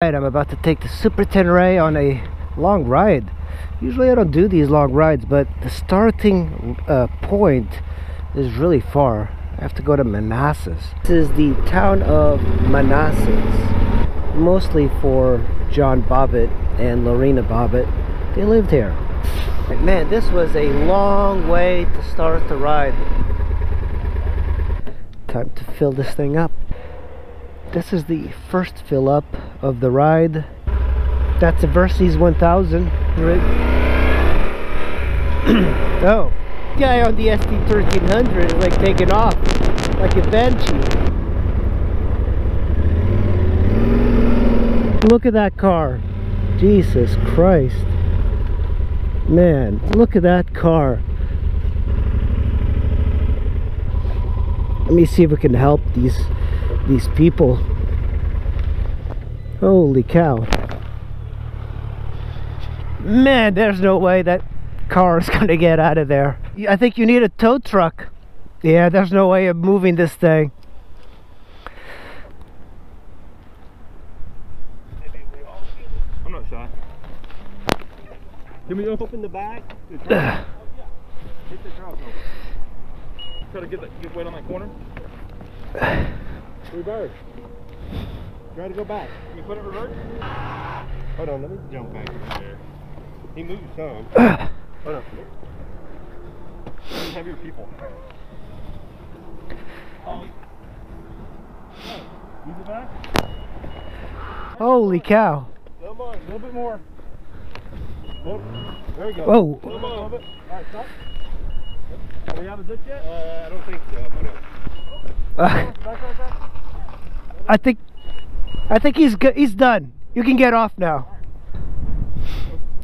Right, I'm about to take the Super Tenere on a long ride. Usually I don't do these long rides, but the starting point is really far. I have to go to Manassas. This is the town of Manassas, mostly for John Bobbitt and Lorena Bobbitt. They lived here. Man, this was a long way to start the ride. Time to fill this thing up. This is the first fill up of the ride. That's a Versys 1000. Oh, guy on the st1300 is like taking off like a banshee. Look at that car. Jesus Christ. Man, look at that car. Let me see if we can help these people. Holy cow. Man, there's no way that car is gonna get out of there. I think you need a tow truck. Yeah, there's no way of moving this thing. I'm not shy. Can we open the back? Hit the truck open. Try to get weight on that corner. Reverse. Try to go back. Can you put it reverse? Hold on, let me jump back in there. He moves some. Hold on. Heavier people. Use it back. Holy cow. A little bit more. Oh, there we go. Whoa. A little bit. Alright, stop. Are we out of this yet? I don't think so. Back. I think he's good. He's done. You can get off now.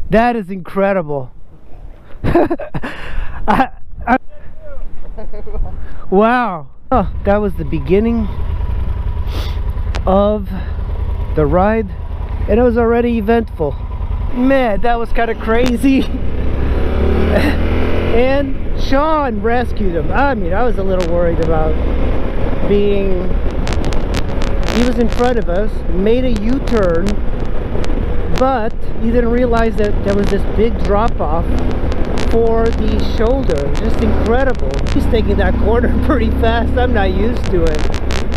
That is incredible. Wow. Oh, that was the beginning of the ride, and it was already eventful. Man, that was kind of crazy. And Sean rescued him. I mean, I was a little worried about being... He was in front of us, made a U-turn, but he didn't realize that there was this big drop-off for the shoulder. Just incredible. He's taking that corner pretty fast. I'm not used to it.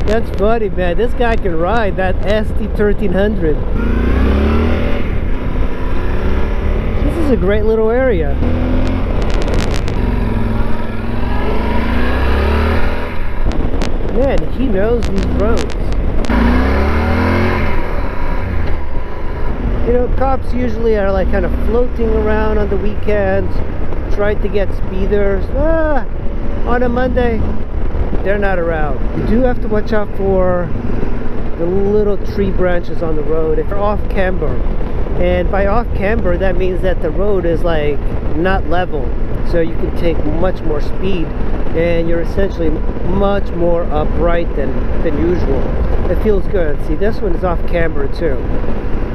That's funny, man. This guy can ride that st1300. This is a great little area. Man, he knows these roads. You know, cops usually are like kind of floating around on the weekends, trying to get speeders. On a Monday, they're not around. You do have to watch out for the little tree branches on the road if you're off camber. And by off camber, that means that the road is like not level. So you can take much more speed and you're essentially much more upright than usual. It feels good. See, this one is off camber too.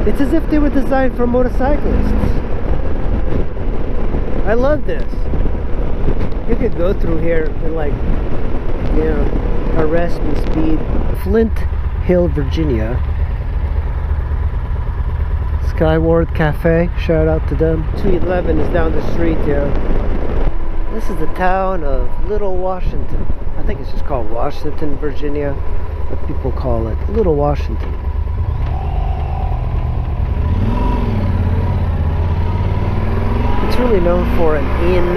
It's as if they were designed for motorcyclists. I love this. You could go through here and like, you know, arrest me speed. Flint Hill, Virginia. Skyward Cafe, shout out to them. 211 is down the street here. This is the town of Little Washington. I think it's just called Washington, Virginia. But people call it Little Washington. It's really known for an inn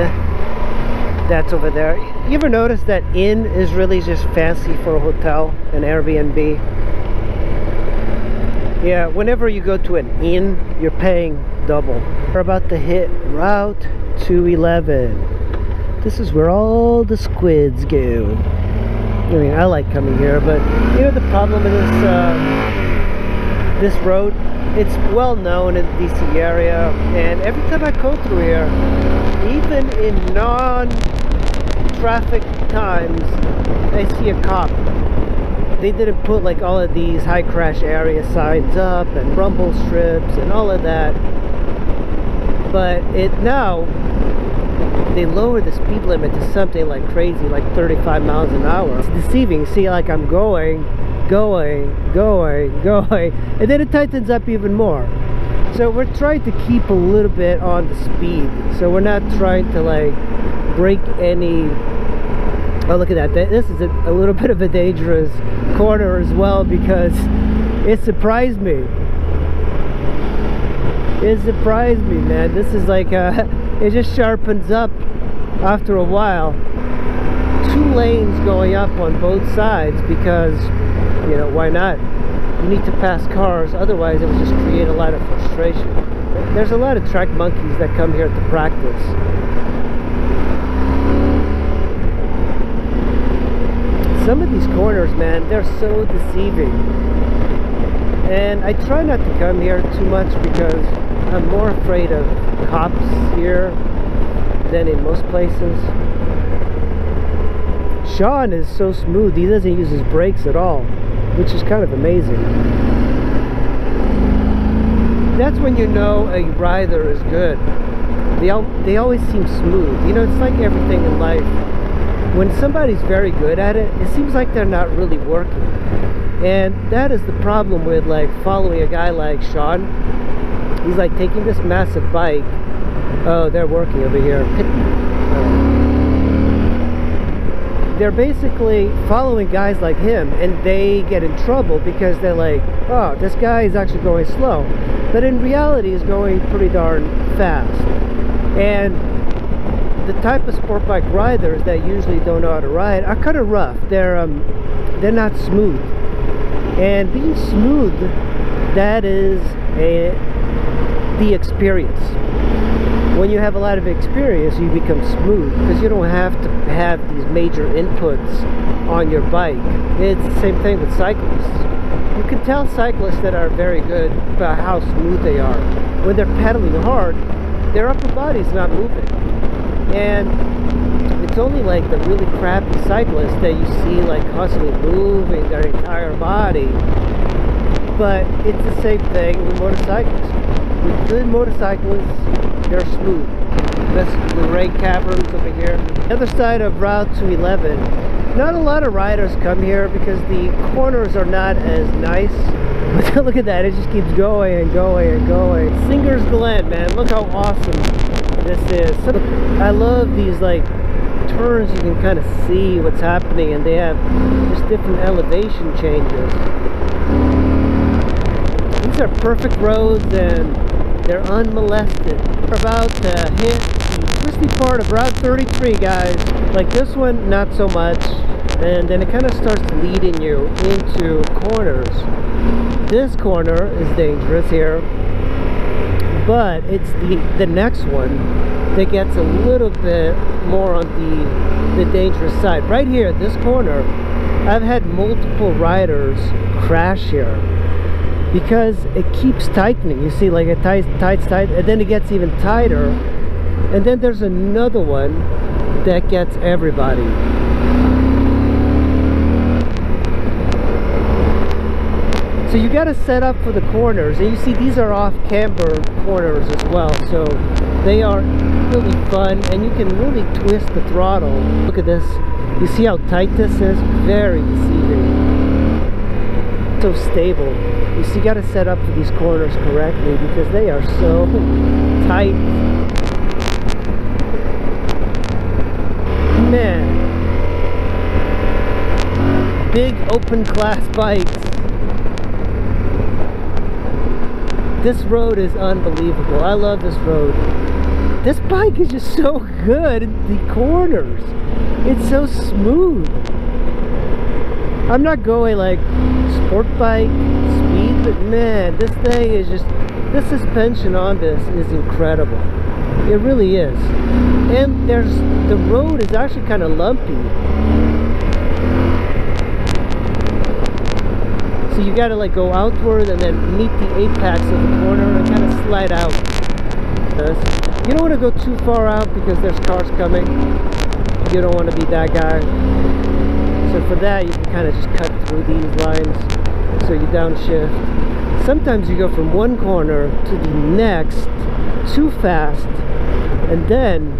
that's over there. You ever notice that inn is really just fancy for a hotel, an Airbnb? Yeah, whenever you go to an inn, you're paying double. We're about to hit Route 211. This is where all the squids go. I mean, I like coming here, but you know the problem with this road? It's well known in the DC area, and every time I go through here, even in non-traffic times, I see a cop. They didn't put like all of these high crash area signs up and rumble strips and all of that, but now they lower the speed limit to something like crazy, like 35 miles an hour. It's deceiving. See, like I'm going going, and then it tightens up even more. So we're trying to keep a little bit on the speed, so we're not trying to like break any. Oh, look at that. This is a little bit of a dangerous corner as well, because it surprised me. It surprised me, man. This is like it just sharpens up after a while. 2 lanes going up on both sides, because, you know, why not? You need to pass cars, otherwise it would just create a lot of frustration. There's a lot of track monkeys that come here to practice. Some of these corners, man, they're so deceiving. And I try not to come here too much because I'm more afraid of cops here than in most places. Sean is so smooth, he doesn't use his brakes at all, which is kind of amazing. That's when you know a rider is good. They always seem smooth. You know, it's like everything in life. When somebody's very good at it, it seems like they're not really working. And that is the problem with like following a guy like Sean. He's like taking this massive bike. Oh, they're working over here. They're basically following guys like him, and they get in trouble because they're like, oh, this guy is actually going slow, but in reality he's going pretty darn fast. And the type of sport bike riders that usually don't know how to ride are kind of rough. They're not smooth, and being smooth, that is the experience. When you have a lot of experience, you become smooth because you don't have to have these major inputs on your bike. It's the same thing with cyclists. You can tell cyclists that are very good about how smooth they are. When they're pedaling hard, their upper body's not moving. And it's only like the really crappy cyclists that you see like constantly moving their entire body. But it's the same thing with motorcyclists. With good motorcyclists, they're smooth. That's the rain caverns over here. The other side of Route 211, not a lot of riders come here because the corners are not as nice. But look at that, it just keeps going and going and going. Singer's Glen, man, look how awesome this is. I love these like turns. You can kind of see what's happening, and they have just different elevation changes. These are perfect roads, and they're unmolested. We're about to hit the twisty part of Route 33, guys. Like this one, not so much. And then it kind of starts leading you into corners. This corner is dangerous here, but it's the next one that gets a little bit more on the dangerous side. Right here, this corner, I've had multiple riders crash here, because it keeps tightening. You see, like it tight, and then it gets even tighter, and then there's another one that gets everybody. So you got to set up for the corners, and you see these are off camber corners as well, so they are really fun, and you can really twist the throttle. Look at this. You see how tight this is? Very deceiving. So stable. You see, you got to set up for these corners correctly because they are so tight. Man, big open class bikes. This road is unbelievable. I love this road. This bike is just so good in the corners. It's so smooth. I'm not going like sport bike speed, but man, this thing is just, the suspension on this is incredible. It really is. And the road is actually kind of lumpy. So you gotta like go outward and then meet the apex of the corner and kind of slide out. You don't want to go too far out because there's cars coming. You don't want to be that guy. So for that, you can kind of just cut through these lines. So you downshift. Sometimes you go from one corner to the next too fast, and then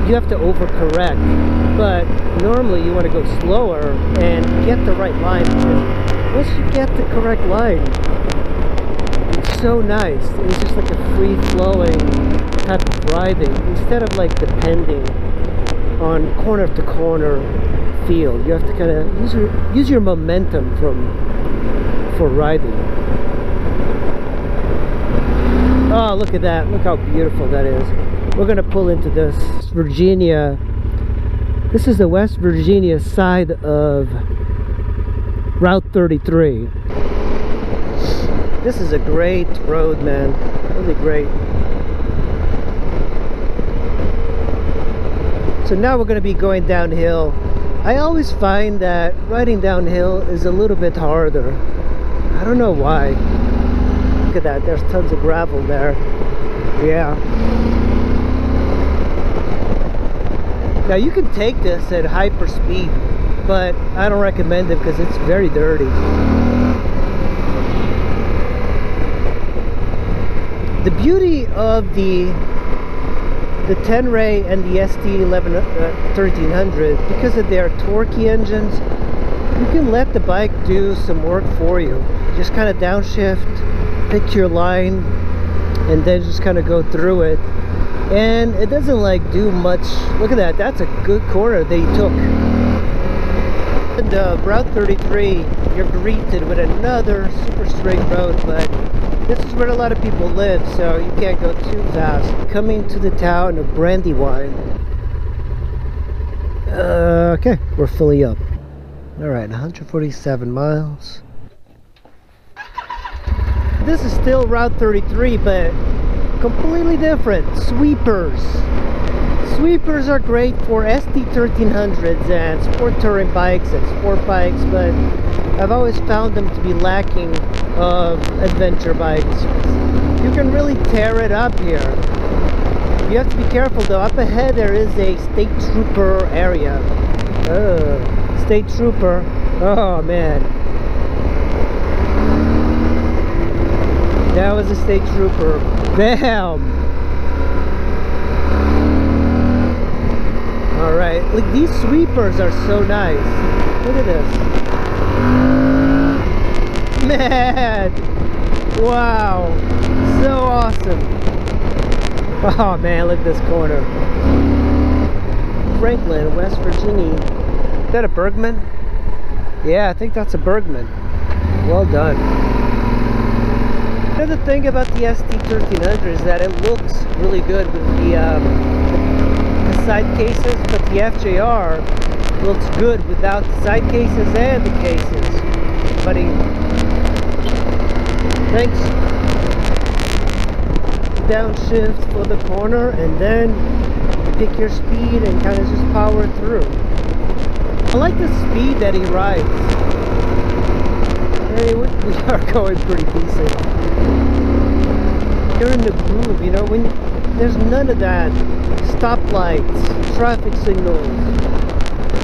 you have to overcorrect. But normally you want to go slower and get the right line, because once you get the correct line, it's so nice. It's just like a free-flowing type of riding instead of like depending on corner to corner feel. You have to kind of use your momentum for riding. Oh, look at that. Look how beautiful that is. We're gonna pull into this Virginia. This is the West Virginia side of Route 33. This is a great road, man. Really great. So now we're going to be going downhill. I always find that riding downhill is a little bit harder. I don't know why. Look at that. There's tons of gravel there. Yeah. Now you can take this at hyper speed, but I don't recommend it because it's very dirty. The beauty of the tenere and the st1300, because of their torquey engines, you can let the bike do some work for you. Just kind of downshift, pick your line, and then just kind of go through it. And it doesn't like do much. Look at that. That's a good corner they took. And Route 33, you're greeted with another super straight road, but this is where a lot of people live, so you can't go too fast. Coming to the town of Brandywine. Okay, we're fully up. Alright, 147 miles. This is still Route 33, but completely different. Sweepers. Sweepers are great for st1300s and sport touring bikes and sport bikes, but I've always found them to be lacking of adventure bikes. You can really tear it up here. You have to be careful though. Up ahead there is a state trooper area. State trooper. Oh man. That was a state trooper. Bam! Alright, look, these sweepers are so nice. Look at this. Man! Wow! So awesome! Oh man, look at this corner. Franklin, West Virginia. Is that a Bergman? Yeah, I think that's a Bergman. Well done. Another thing about the st1300 is that it looks really good with the side cases, but the FJR looks good without the side cases and the cases. Buddy, thanks. Downshift for the corner and then pick your speed and kind of just power through. I like the speed that he rides. Hey, we are going pretty decent. You're in the groove, you know, when there's none of that stoplights, traffic signals.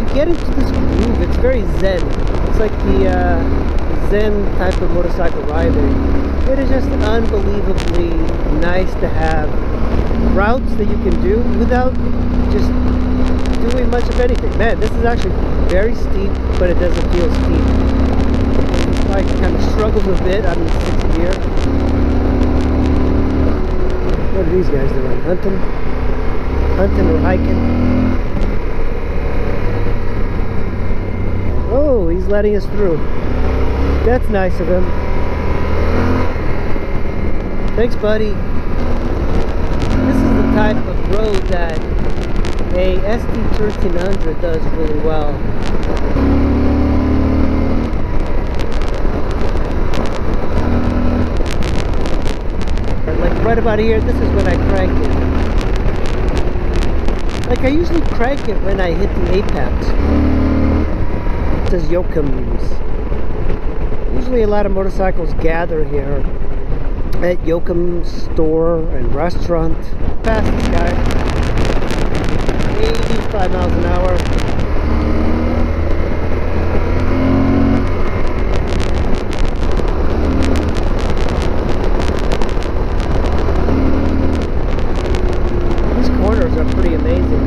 You get into this groove, it's very zen. It's like the zen type of motorcycle riding. It is just unbelievably nice to have routes that you can do without just doing much of anything. Man, this is actually very steep, but it doesn't feel steep. I kind of struggles a bit. I'm in 6th gear. What are these guys doing? Hunting? Hunting or hiking? Oh, he's letting us through. That's nice of him. Thanks, buddy. This is the type of road that a st1300 does really well. Like right about here, this is when I crank it. Like I usually crank it when I hit the apex. It says Yoakham's. Usually a lot of motorcycles gather here at Yoakham's store and restaurant. Past this guy. 85 miles an hour. These corners are pretty amazing.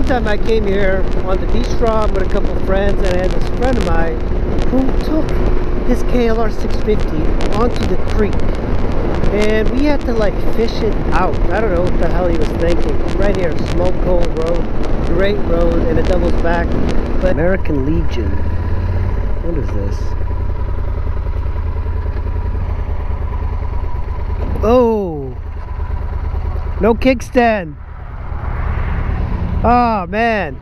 time I came here on the Bistrom with a couple of friends, and I had this friend of mine who took his KLR 650 onto the creek, and we had to like fish it out. I don't know what the hell he was thinking. Right here, Smoke Hole Road, great road, and it doubles back. But American Legion, what is this? Oh, no kickstand. Oh man.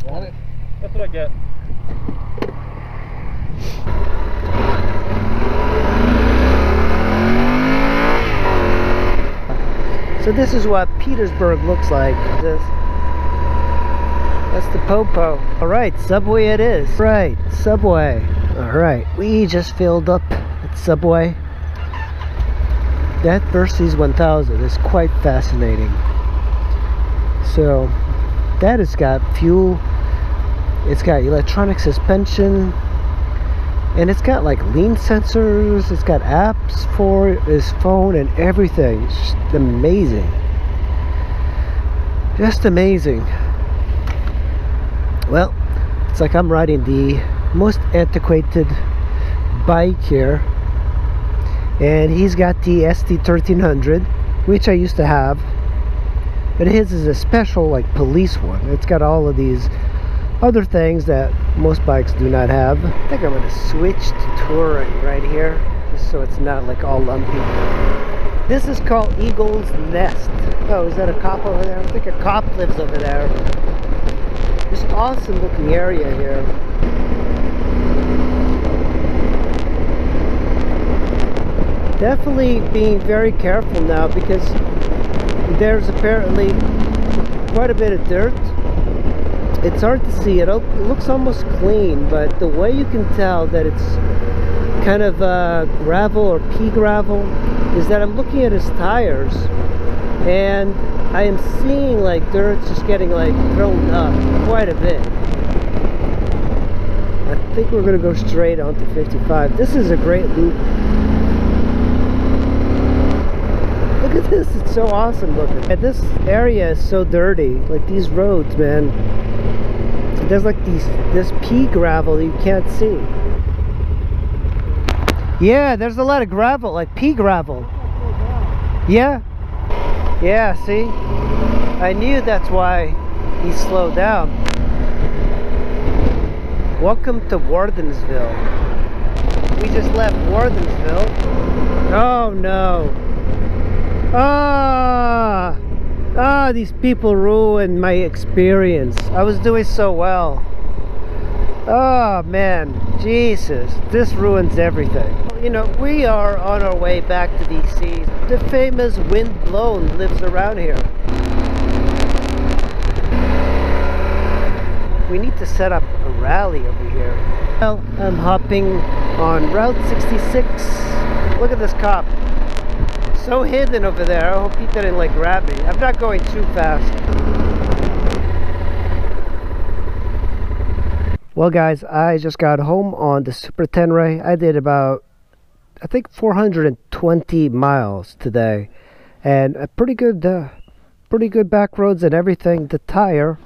Want it? That's what I get. So this is what Petersburg looks like. That's the Popo. Alright, Subway it is. Right, Subway. Alright, we just filled up at Subway. That Versys 1000 is quite fascinating. So that has got fuel, it's got electronic suspension, and it's got like lean sensors, it's got apps for his phone and everything. It's just amazing. Just amazing. Well, it's like I'm riding the most antiquated bike here, and he's got the st1300, which I used to have, but his is a special like police one. It's got all of these other things that most bikes do not have. I think I'm going to switch to touring right here, just so it's not like all lumpy. This is called Eagle's Nest. Oh, is that a cop over there? I think a cop lives over there. This awesome looking area here. Definitely being very careful now, because there's apparently quite a bit of dirt. It's hard to see. It looks almost clean, but the way you can tell that it's kind of gravel or pea gravel is that I'm looking at his tires, and I am seeing like dirt's just getting like thrown up quite a bit. I think we're going to go straight onto 55. This is a great loop. Look at this, it's so awesome looking. And this area is so dirty, like these roads, man. There's like this pea gravel you can't see. Yeah, there's a lot of gravel, like pea gravel. Yeah. Yeah, see? I knew that's why he slowed down. Welcome to Wardensville. We just left Wardensville. Oh no. These people ruined my experience. I was doing so well. Oh man, Jesus, this ruins everything. You know, we are on our way back to DC. The famous Windblown lives around here. We need to set up a rally over here. Well, I'm hopping on Route 66. Look at this cop. So hidden over there. I hope he didn't like grab me. I'm not going too fast. Well guys, I just got home on the Super Tenere. I did about, I think 420 miles today, and a pretty good back roads and everything. The tire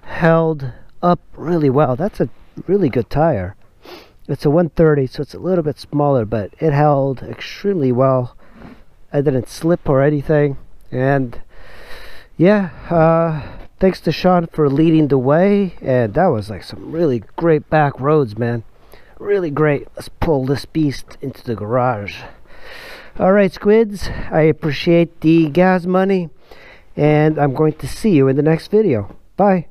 held up really well. That's a really good tire. It's a 130, so it's a little bit smaller, but it held extremely well. I didn't slip or anything, and yeah, thanks to Sean for leading the way, and that was like some really great back roads, man. Really great. Let's pull this beast into the garage. Alright, squids, I appreciate the gas money, and I'm going to see you in the next video. Bye.